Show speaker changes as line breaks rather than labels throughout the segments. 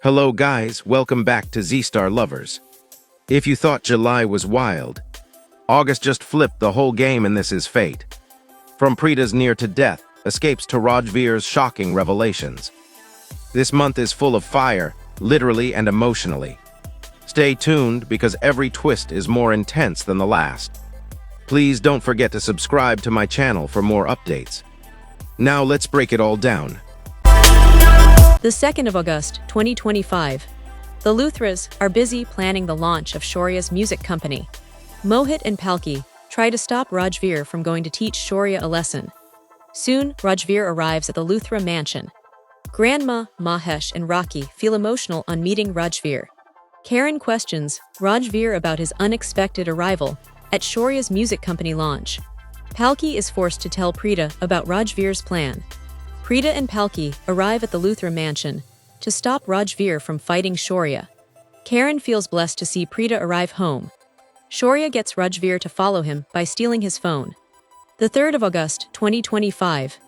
Hello guys, welcome back to Z-Star Lovers. If you thought July was wild, August just flipped the whole game and this is fate. From Preeta's near to death, escapes to Rajveer's shocking revelations. This month is full of fire, literally and emotionally. Stay tuned because every twist is more intense than the last. Please don't forget to subscribe to my channel for more updates. Now let's break it all down.
The 2nd of August, 2025. The Luthras are busy planning the launch of Shaurya's music company. Mohit and Palki try to stop Rajveer from going to teach Shaurya a lesson. Soon, Rajveer arrives at the Luthra Mansion. Grandma, Mahesh, and Rocky feel emotional on meeting Rajveer. Karan questions Rajveer about his unexpected arrival at Shaurya's music company launch. Palki is forced to tell Preeta about Rajveer's plan. Preeta and Palki arrive at the Luthra Mansion to stop Rajveer from fighting Shaurya. Karan feels blessed to see Preeta arrive home. Shaurya gets Rajveer to follow him by stealing his phone. The 3rd of August, 2025.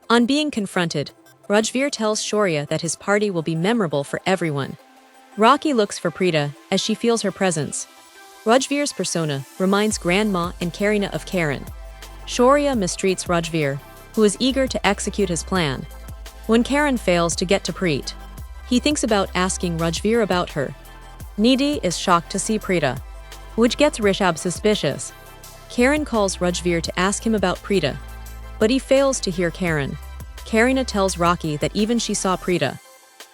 On being confronted, Rajveer tells Shaurya that his party will be memorable for everyone. Rocky looks for Preeta as she feels her presence. Rajveer's persona reminds Grandma and Karina of Karan. Shaurya mistreats Rajveer, who is eager to execute his plan. When Karan fails to get to Preet, he thinks about asking Rajveer about her. Nidhi is shocked to see Preeta, which gets Rishabh suspicious. Karan calls Rajveer to ask him about Preeta, but he fails to hear Karan. Karina tells Rocky that even she saw Preeta.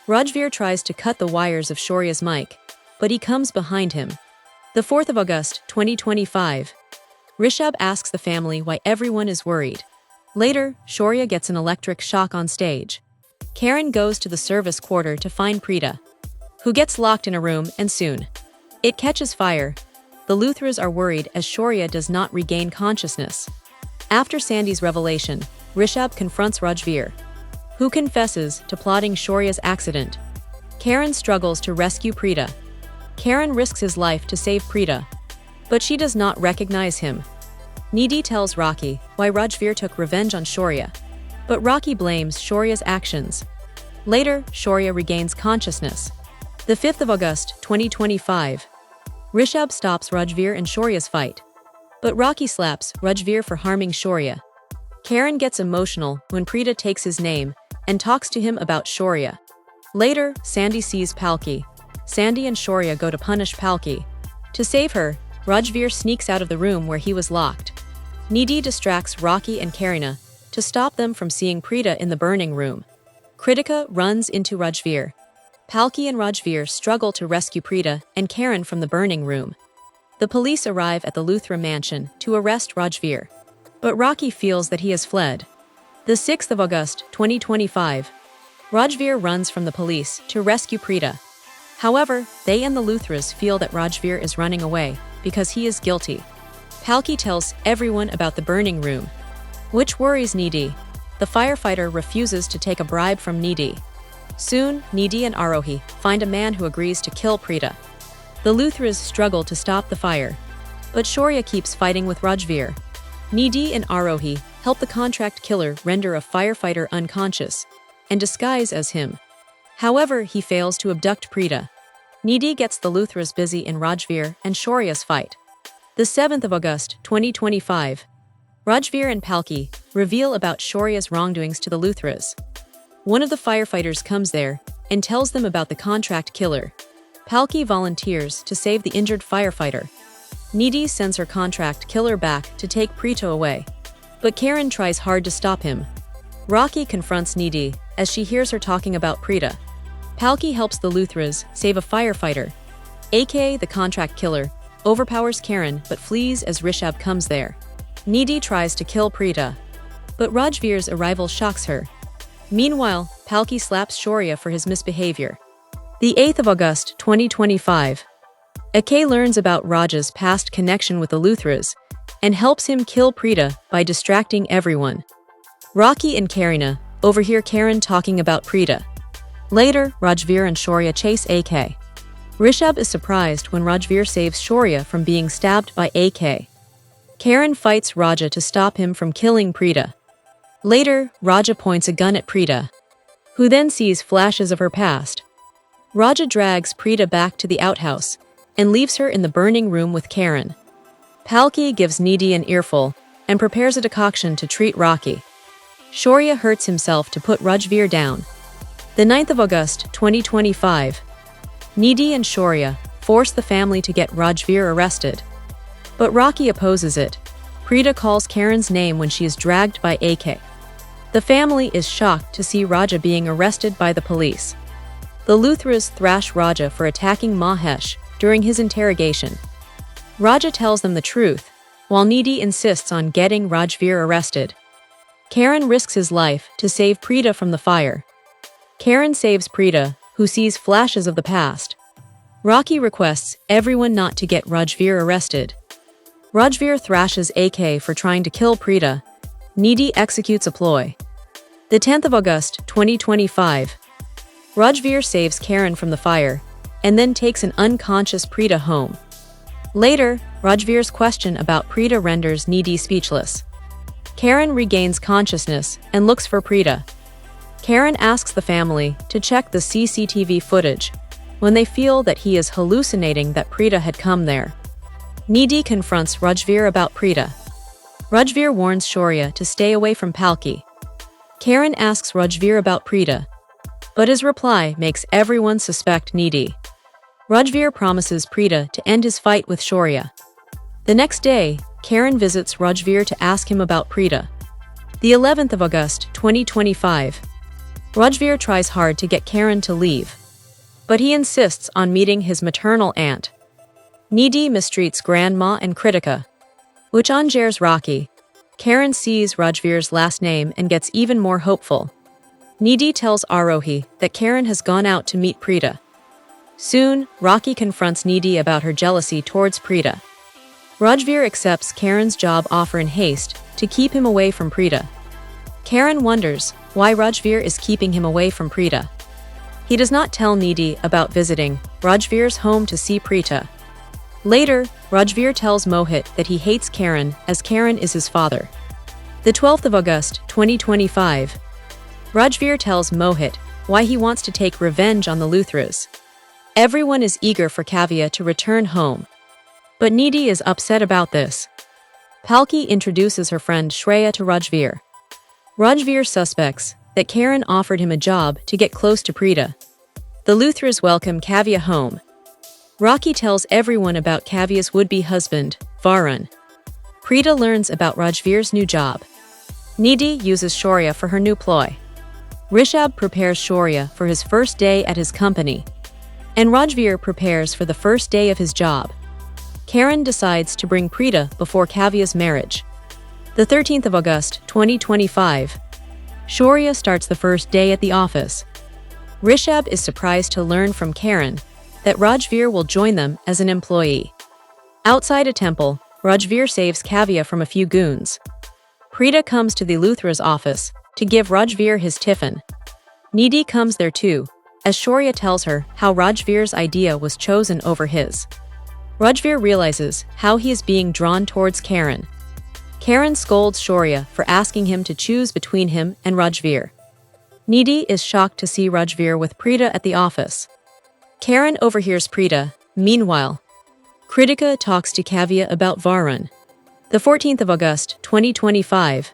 Rajveer tries to cut the wires of Shaurya's mic, but he comes behind him. The 4th of August, 2025. Rishabh asks the family why everyone is worried. Later, Shaurya gets an electric shock on stage. Karan goes to the service quarter to find Preeta, who gets locked in a room and soon it catches fire. The Luthras are worried as Shaurya does not regain consciousness. After Sandy's revelation, Rishabh confronts Rajveer, who confesses to plotting Shaurya's accident. Karan struggles to rescue Preeta. Karan risks his life to save Preeta, but she does not recognize him. Nidhi tells Rocky why Rajveer took revenge on Shaurya, but Rocky blames Shaurya's actions. Later, Shaurya regains consciousness. The 5th of August, 2025. Rishabh stops Rajveer and Shaurya's fight, but Rocky slaps Rajveer for harming Shaurya. Karan gets emotional when Preeta takes his name and talks to him about Shaurya. Later, Sandy sees Palki. Sandy and Shaurya go to punish Palki. To save her, Rajveer sneaks out of the room where he was locked. Nidhi distracts Rocky and Karina to stop them from seeing Preeta in the burning room. Kritika runs into Rajveer. Palki and Rajveer struggle to rescue Preeta and Karan from the burning room. The police arrive at the Luthra Mansion to arrest Rajveer, but Rocky feels that he has fled. The 6th of August, 2025. Rajveer runs from the police to rescue Preeta. However, they and the Luthras feel that Rajveer is running away because he is guilty. Palki tells everyone about the burning room, which worries Nidhi. The firefighter refuses to take a bribe from Nidhi. Soon, Nidhi and Arohi find a man who agrees to kill Preeta. The Luthras struggle to stop the fire, but Shaurya keeps fighting with Rajveer. Nidhi and Arohi help the contract killer render a firefighter unconscious and disguise as him. However, he fails to abduct Preeta. Nidhi gets the Luthras busy in Rajveer and Shaurya's fight. The 7th of August, 2025. Rajveer and Palki reveal about Shaurya's wrongdoings to the Luthras. One of the firefighters comes there and tells them about the contract killer. Palki volunteers to save the injured firefighter. Nidhi sends her contract killer back to take Preeta away, but Karan tries hard to stop him. Rocky confronts Nidhi as she hears her talking about Preeta. Palki helps the Luthras save a firefighter, aka the contract killer, overpowers Karan but flees as Rishabh comes there. Nidhi tries to kill Preeta, but Rajveer's arrival shocks her. Meanwhile, Palki slaps Shaurya for his misbehavior. The 8th of August, 2025. AK learns about Raja's past connection with the Luthras and helps him kill Preeta by distracting everyone. Rocky and Karina overhear Karan talking about Preeta. Later, Rajveer and Shaurya chase AK. Rishabh is surprised when Rajveer saves Shaurya from being stabbed by AK. Karan fights Raja to stop him from killing Preeta. Later, Raja points a gun at Preeta, who then sees flashes of her past. Raja drags Preeta back to the outhouse and leaves her in the burning room with Karan. Palki gives Nidhi an earful and prepares a decoction to treat Rocky. Shaurya hurts himself to put Rajveer down. The 9th of August, 2025. Nidhi and Shaurya force the family to get Rajveer arrested. But Rocky opposes it. Preeta calls Karan's name when she is dragged by AK. The family is shocked to see Raja being arrested by the police. The Luthras thrash Raja for attacking Mahesh during his interrogation. Raja tells them the truth, while Nidhi insists on getting Rajveer arrested. Karan risks his life to save Preeta from the fire. Karan saves Preeta, who sees flashes of the past. Rocky requests everyone not to get Rajveer arrested. Rajveer thrashes AK for trying to kill Preeta. Nidhi executes a ploy. The 10th of August, 2025. Rajveer saves Karan from the fire, and then takes an unconscious Preeta home. Later, Rajveer's question about Preeta renders Nidhi speechless. Karan regains consciousness and looks for Preeta. Karan asks the family to check the CCTV footage when they feel that he is hallucinating that Preeta had come there. Nidhi confronts Rajveer about Preeta. Rajveer warns Shaurya to stay away from Palki. Karan asks Rajveer about Preeta, but his reply makes everyone suspect Nidhi. Rajveer promises Preeta to end his fight with Shaurya. The next day, Karan visits Rajveer to ask him about Preeta. The 11th of August, 2025. Rajveer tries hard to get Karan to leave, but he insists on meeting his maternal aunt. Nidhi mistreats Grandma and Kritika, which enjars Rocky. Karan sees Rajveer's last name and gets even more hopeful. Nidhi tells Arohi that Karan has gone out to meet Preeta. Soon, Rocky confronts Nidhi about her jealousy towards Preeta. Rajveer accepts Karan's job offer in haste to keep him away from Preeta. Karan wonders why Rajveer is keeping him away from Preeta. He does not tell Nidhi about visiting Rajveer's home to see Preeta. Later, Rajveer tells Mohit that he hates Karan as Karan is his father. The 12th of August, 2025. Rajveer tells Mohit why he wants to take revenge on the Luthras. Everyone is eager for Kavya to return home, but Nidhi is upset about this. Palki introduces her friend Shreya to Rajveer. Rajveer suspects that Karan offered him a job to get close to Preeta. The Luthras welcome Kavya home. Rocky tells everyone about Kavya's would-be husband, Varun. Preeta learns about Rajveer's new job. Nidhi uses Shaurya for her new ploy. Rishabh prepares Shaurya for his first day at his company, and Rajveer prepares for the first day of his job. Karan decides to bring Preeta before Kavya's marriage. The 13th of August, 2025. Shaurya starts the first day at the office. Rishabh is surprised to learn from Karan that Rajveer will join them as an employee. Outside a temple, Rajveer saves Kavya from a few goons. Preeta comes to the Luthra's office to give Rajveer his tiffin. Nidhi comes there too, as Shaurya tells her how Rajveer's idea was chosen over his. Rajveer realizes how he is being drawn towards Karan. Karan scolds Shaurya for asking him to choose between him and Rajveer. Nidhi is shocked to see Rajveer with Preeta at the office. Karan overhears Preeta. Meanwhile, Kritika talks to Kavya about Varun. The 14th of August, 2025.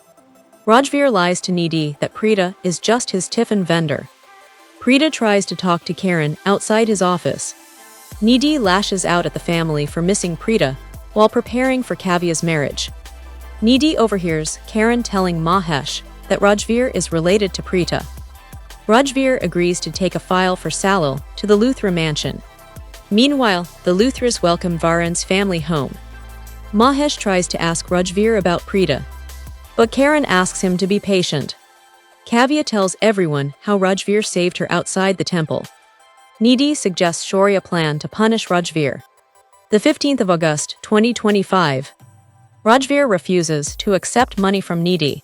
Rajveer lies to Nidhi that Preeta is just his tiffin vendor. Preeta tries to talk to Karan outside his office. Nidhi lashes out at the family for missing Preeta while preparing for Kavya's marriage. Nidhi overhears Karan telling Mahesh that Rajveer is related to Preeta. Rajveer agrees to take a file for Salil to the Luthra Mansion. Meanwhile, the Luthras welcome Varun's family home. Mahesh tries to ask Rajveer about Preeta, but Karan asks him to be patient. Kavya tells everyone how Rajveer saved her outside the temple. Nidhi suggests Shaurya plan to punish Rajveer. The 15th of August, 2025. Rajveer refuses to accept money from Nidhi,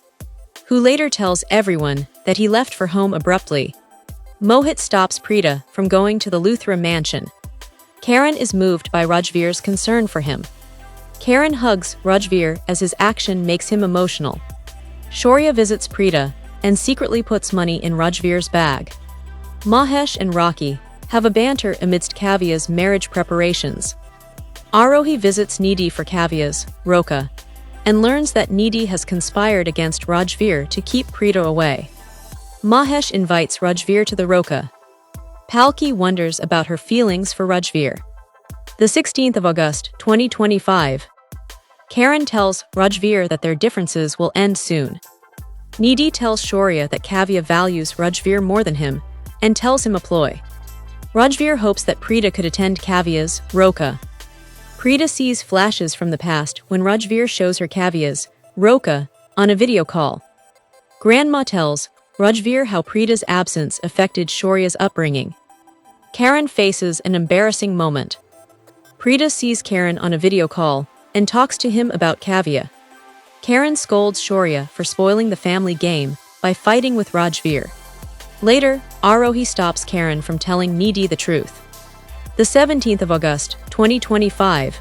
who later tells everyone that he left for home abruptly. Mohit stops Preeta from going to the Luthra Mansion. Karan is moved by Rajveer's concern for him. Karan hugs Rajveer as his action makes him emotional. Shaurya visits Preeta and secretly puts money in Rajveer's bag. Mahesh and Rocky have a banter amidst Kavya's marriage preparations. Aarohi visits Nidhi for Kavya's Roka and learns that Nidhi has conspired against Rajveer to keep Preeta away. Mahesh invites Rajveer to the Roka. Palki wonders about her feelings for Rajveer. The 16th of August, 2025. Karan tells Rajveer that their differences will end soon. Nidhi tells Shaurya that Kavya values Rajveer more than him and tells him a ploy. Rajveer hopes that Preeta could attend Kavya's Roka. Preeta sees flashes from the past when Rajveer shows her Kavya's Roka on a video call. Grandma tells Rajveer how Preeta's absence affected Shaurya's upbringing. Karan faces an embarrassing moment. Preeta sees Karan on a video call and talks to him about Kavya. Karan scolds Shaurya for spoiling the family game by fighting with Rajveer. Later, Aarohi stops Karan from telling Nidhi the truth. The 17th of August, 2025.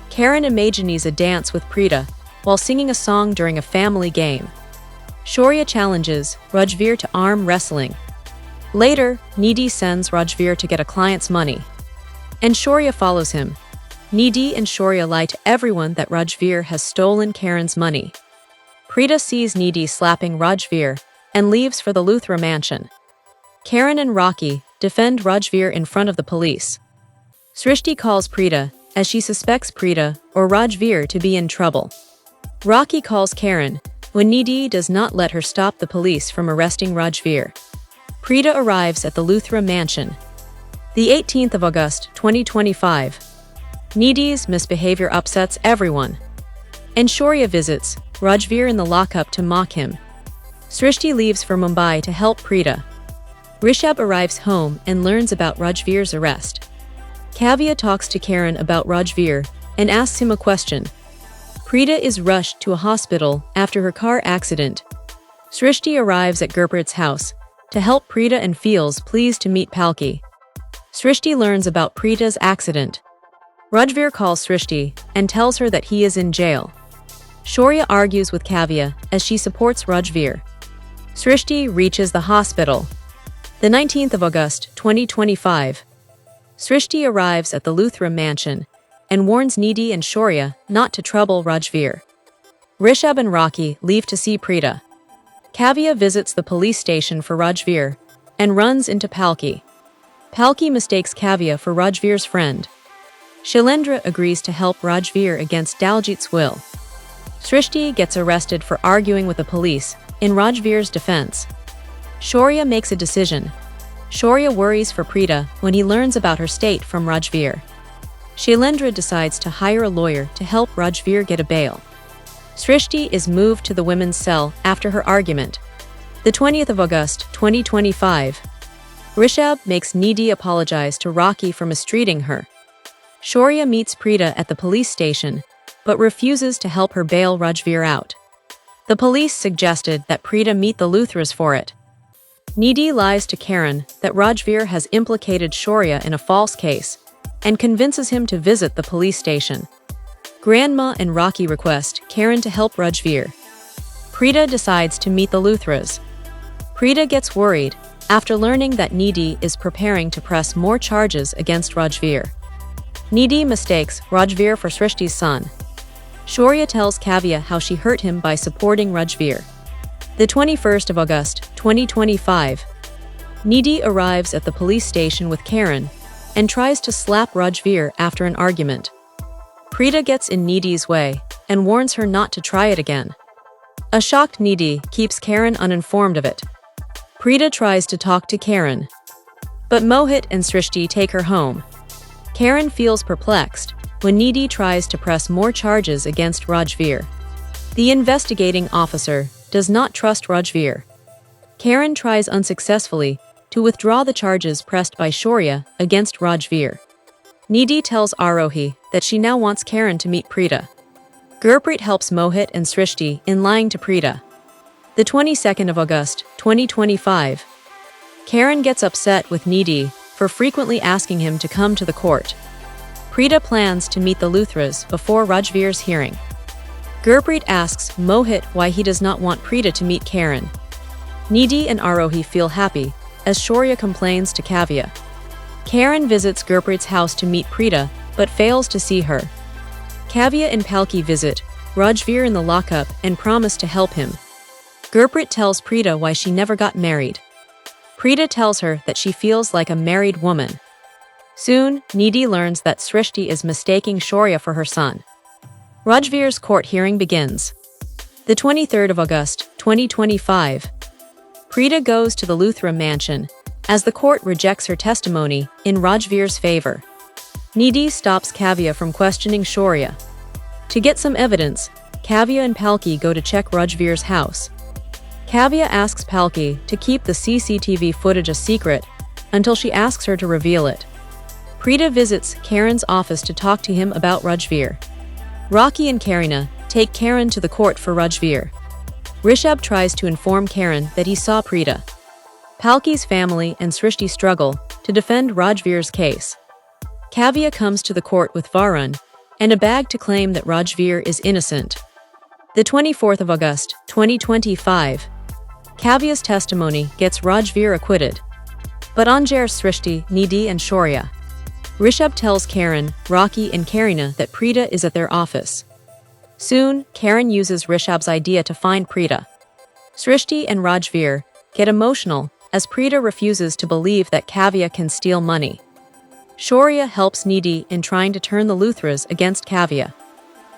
Karan imagines a dance with Preeta while singing a song during a family game. Shaurya challenges Rajveer to arm wrestling. Later, Nidhi sends Rajveer to get a client's money, and Shaurya follows him. Nidhi and Shaurya lie to everyone that Rajveer has stolen Karan's money. Preeta sees Nidhi slapping Rajveer and leaves for the Luthra Mansion. Karan and Rocky defend Rajveer in front of the police. Srishti calls Preeta as she suspects Preeta or Rajveer to be in trouble. Rocky calls Karan when Nidhi does not let her stop the police from arresting Rajveer. Preeta arrives at the Luthra Mansion. The 18th of August, 2025. Nidhi's misbehavior upsets everyone, and Shaurya visits Rajveer in the lockup to mock him. Srishti leaves for Mumbai to help Preeta. Rishabh arrives home and learns about Rajveer's arrest. Kavya talks to Karan about Rajveer and asks him a question. Preeta is rushed to a hospital after her car accident. Srishti arrives at Gurpreet's house to help Preeta and feels pleased to meet Palki. Srishti learns about Preeta's accident. Rajveer calls Srishti and tells her that he is in jail. Shaurya argues with Kavya as she supports Rajveer. Srishti reaches the hospital. The 19th of August, 2025. Srishti arrives at the Luthra Mansion and warns Nidhi and Shaurya not to trouble Rajveer. Rishabh and Rocky leave to see Preeta. Kavya visits the police station for Rajveer and runs into Palki. Palki mistakes Kavya for Rajveer's friend. Shailendra agrees to help Rajveer against Daljit's will. Srishti gets arrested for arguing with the police in Rajveer's defense. Shaurya makes a decision. Shaurya worries for Preeta when he learns about her state from Rajveer. Shailendra decides to hire a lawyer to help Rajveer get a bail. Srishti is moved to the women's cell after her argument. The 20th of August, 2025. Rishabh makes Nidhi apologize to Rocky for mistreating her. Shaurya meets Preeta at the police station, but refuses to help her bail Rajveer out. The police suggested that Preeta meet the Luthras for it. Nidhi lies to Karan that Rajveer has implicated Shaurya in a false case and convinces him to visit the police station. Grandma and Rocky request Karan to help Rajveer. Preeta decides to meet the Luthras. Preeta gets worried after learning that Nidhi is preparing to press more charges against Rajveer. Nidhi mistakes Rajveer for Srishti's son. Shaurya tells Kavya how she hurt him by supporting Rajveer. The 21st of August, 2025. Nidhi arrives at the police station with Karan and tries to slap Rajveer after an argument. Preeta gets in Nidhi's way and warns her not to try it again. A shocked Nidhi keeps Karan uninformed of it. Preeta tries to talk to Karan, but Mohit and Srishti take her home. Karan feels perplexed when Nidhi tries to press more charges against Rajveer. The investigating officer does not trust Rajveer. Karan tries unsuccessfully to withdraw the charges pressed by Shaurya against Rajveer. Nidhi tells Aarohi that she now wants Karan to meet Preeta. Gurpreet helps Mohit and Srishti in lying to Preeta. The 22nd of August, 2025. Karan gets upset with Nidhi for frequently asking him to come to the court. Preeta plans to meet the Luthras before Rajveer's hearing. Gurpreet asks Mohit why he does not want Preeta to meet Karan. Nidhi and Arohi feel happy, as Shaurya complains to Kavya. Karan visits Gurpreet's house to meet Preeta, but fails to see her. Kavya and Palki visit Rajveer in the lockup and promise to help him. Gurpreet tells Preeta why she never got married. Preeta tells her that she feels like a married woman. Soon, Nidhi learns that Srishti is mistaking Shaurya for her son. Rajveer's court hearing begins. The 23rd of August, 2025. Preeta goes to the Luthra Mansion, as the court rejects her testimony in Rajveer's favor. Nidhi stops Kavya from questioning Shaurya. To get some evidence, Kavya and Palki go to check Rajveer's house. Kavya asks Palki to keep the CCTV footage a secret until she asks her to reveal it. Preeta visits Karan's office to talk to him about Rajveer. Rocky and Karina take Karan to the court for Rajveer. Rishabh tries to inform Karan that he saw Preeta. Palki's family and Srishti struggle to defend Rajveer's case. Kavya comes to the court with Varun and a bag to claim that Rajveer is innocent. The 24th of August, 2025. Kavya's testimony gets Rajveer acquitted. But on Srishti, Nidhi and Shaurya. Rishabh tells Karan, Rocky and Karina that Preeta is at their office. Soon, Karan uses Rishabh's idea to find Preeta. Srishti and Rajveer get emotional as Preeta refuses to believe that Kavya can steal money. Shaurya helps Nidhi in trying to turn the Luthras against Kavya.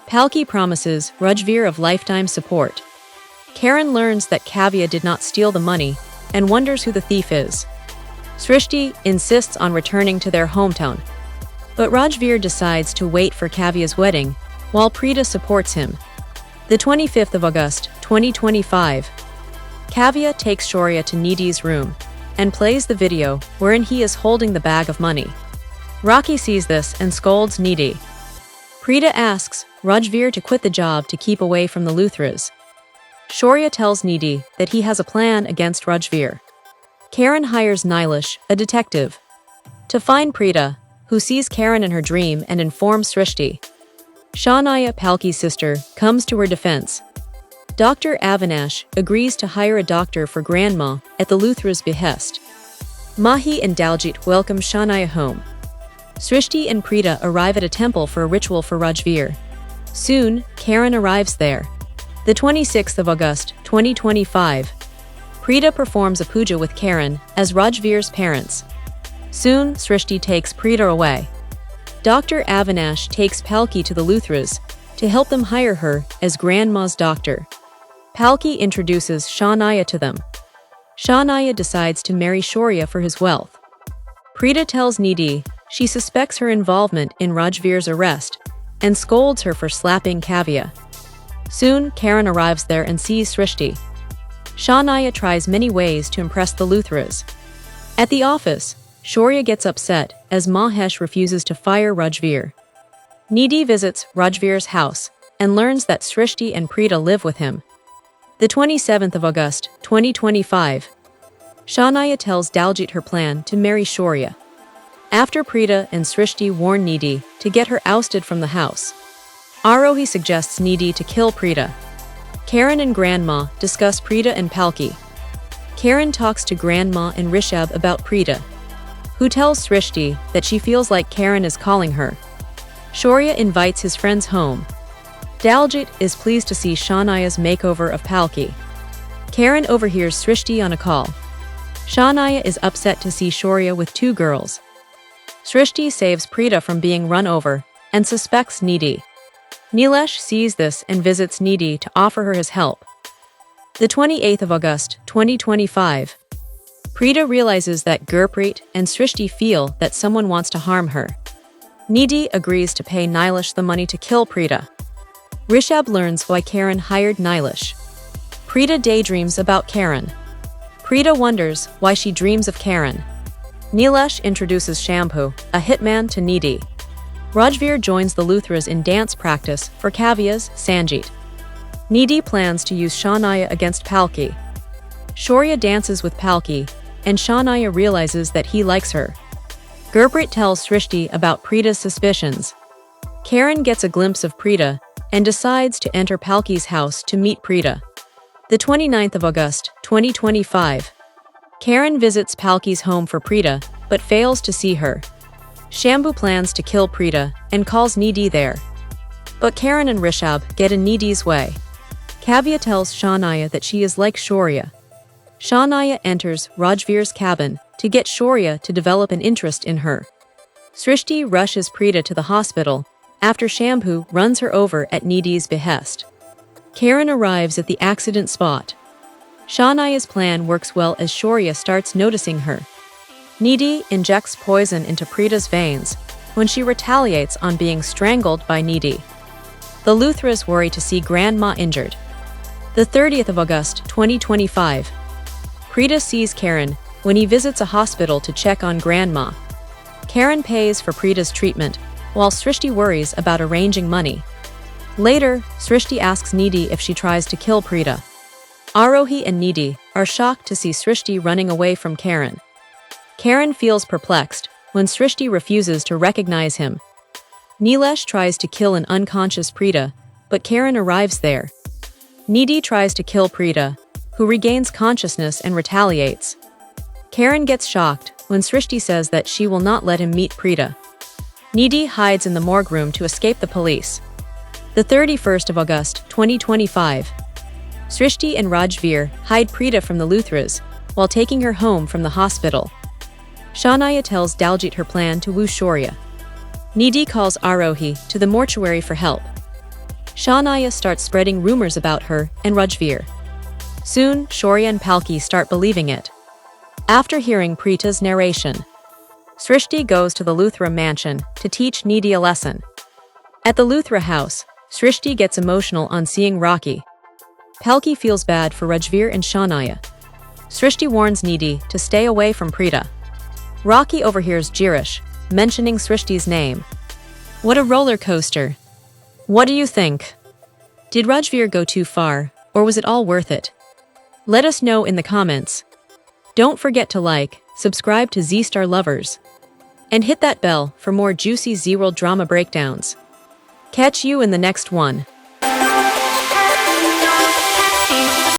Palki promises Rajveer of lifetime support. Karan learns that Kavya did not steal the money and wonders who the thief is. Srishti insists on returning to their hometown. But Rajveer decides to wait for Kavya's wedding, while Preeta supports him. The 25th of August, 2025. Kavya takes Shaurya to Nidhi's room and plays the video wherein he is holding the bag of money. Rocky sees this and scolds Nidhi. Preeta asks Rajveer to quit the job to keep away from the Luthras. Shaurya tells Nidhi that he has a plan against Rajveer. Karan hires Nilesh, a detective, to find Preeta, who sees Karan in her dream and informs Srishti. Shahnaya, Palki's sister, comes to her defense. Dr. Avinash agrees to hire a doctor for Grandma at the Luthra's behest. Mahi and Daljit welcome Shahnaya home. Srishti and Preeta arrive at a temple for a ritual for Rajveer. Soon, Karan arrives there. The 26th of August, 2025. Preeta performs a puja with Karan as Rajveer's parents. Soon, Srishti takes Preeta away. Dr. Avinash takes Palki to the Luthras to help them hire her as Grandma's doctor. Palki introduces Shahnaya to them. Shahnaya decides to marry Shaurya for his wealth. Preeta tells Nidhi she suspects her involvement in Rajveer's arrest and scolds her for slapping Kavya. Soon, Karan arrives there and sees Srishti. Shahnaya tries many ways to impress the Luthras. At the office, Shaurya gets upset as Mahesh refuses to fire Rajveer. Nidhi visits Rajveer's house and learns that Srishti and Preeta live with him. The 27th of August, 2025. Shahnaya tells Daljit her plan to marry Shaurya. After Preeta and Srishti warn Nidhi to get her ousted from the house, Arohi suggests Nidhi to kill Preeta. Karan and Grandma discuss Preeta and Palki. Karan talks to Grandma and Rishabh about Preeta, who tells Srishti that she feels like Karan is calling her. Shaurya invites his friends home. Daljit is pleased to see Shahnaya's makeover of Palki. Karan overhears Srishti on a call. Shahnaya is upset to see Shaurya with two girls. Srishti saves Preeta from being run over and suspects Nidhi. Nilesh sees this and visits Nidhi to offer her his help. The 28th of August, 2025. Preeta realizes that Gurpreet and Srishti feel that someone wants to harm her. Nidhi agrees to pay Nilesh the money to kill Preeta. Rishabh learns why Karan hired Nilesh. Preeta daydreams about Karan. Preeta wonders why she dreams of Karan. Nilesh introduces Shampoo, a hitman, to Nidhi. Rajveer joins the Luthras in dance practice for Kavya's Sanjeet. Nidhi plans to use Shahnaya against Palki. Shaurya dances with Palki, and Shahnaya realizes that he likes her. Gurpreet tells Srishti about Preeta's suspicions. Karan gets a glimpse of Preeta and decides to enter Palki's house to meet Preeta. The 29th of August, 2025. Karan visits Palki's home for Preeta, but fails to see her. Shambhu plans to kill Preeta and calls Nidhi there. But Karan and Rishabh get in Nidhi's way. Kavya tells Shaurya that she is like Shaurya. Shaurya enters Rajveer's cabin to get Shaurya to develop an interest in her. Srishti rushes Preeta to the hospital after Shambhu runs her over at Nidhi's behest. Karan arrives at the accident spot. Shaurya's plan works well as Shaurya starts noticing her. Nidhi injects poison into Preeta's veins when she retaliates on being strangled by Nidhi. The Luthras worry to see Grandma injured. The 30th of August, 2025. Preeta sees Karan when he visits a hospital to check on Grandma. Karan pays for Preeta's treatment, while Srishti worries about arranging money. Later, Srishti asks Nidhi if she tries to kill Preeta. Arohi and Nidhi are shocked to see Srishti running away from Karan. Karan feels perplexed when Srishti refuses to recognize him. Nilesh tries to kill an unconscious Preeta, but Karan arrives there. Nidhi tries to kill Preeta, who regains consciousness and retaliates. Karan gets shocked when Srishti says that she will not let him meet Preeta. Nidhi hides in the morgue room to escape the police. The 31st of August, 2025. Srishti and Rajveer hide Preeta from the Luthras while taking her home from the hospital. Shaurya tells Daljit her plan to woo Shaurya. Nidhi calls Arohi to the mortuary for help. Shaurya starts spreading rumors about her and Rajveer. Soon, Shaurya and Palki start believing it. After hearing Preeta's narration, Srishti goes to the Luthra Mansion to teach Nidhi a lesson. At the Luthra house, Srishti gets emotional on seeing Rocky. Palki feels bad for Rajveer and Shaurya. Srishti warns Nidhi to stay away from Preeta. Rocky overhears Girish mentioning Srishti's name. What a roller coaster. What do you think? Did Rajveer go too far, or was it all worth it? Let us know in the comments. Don't forget to like, subscribe to Z Star Lovers, and hit that bell for more juicy Z World drama breakdowns. Catch you in the next one.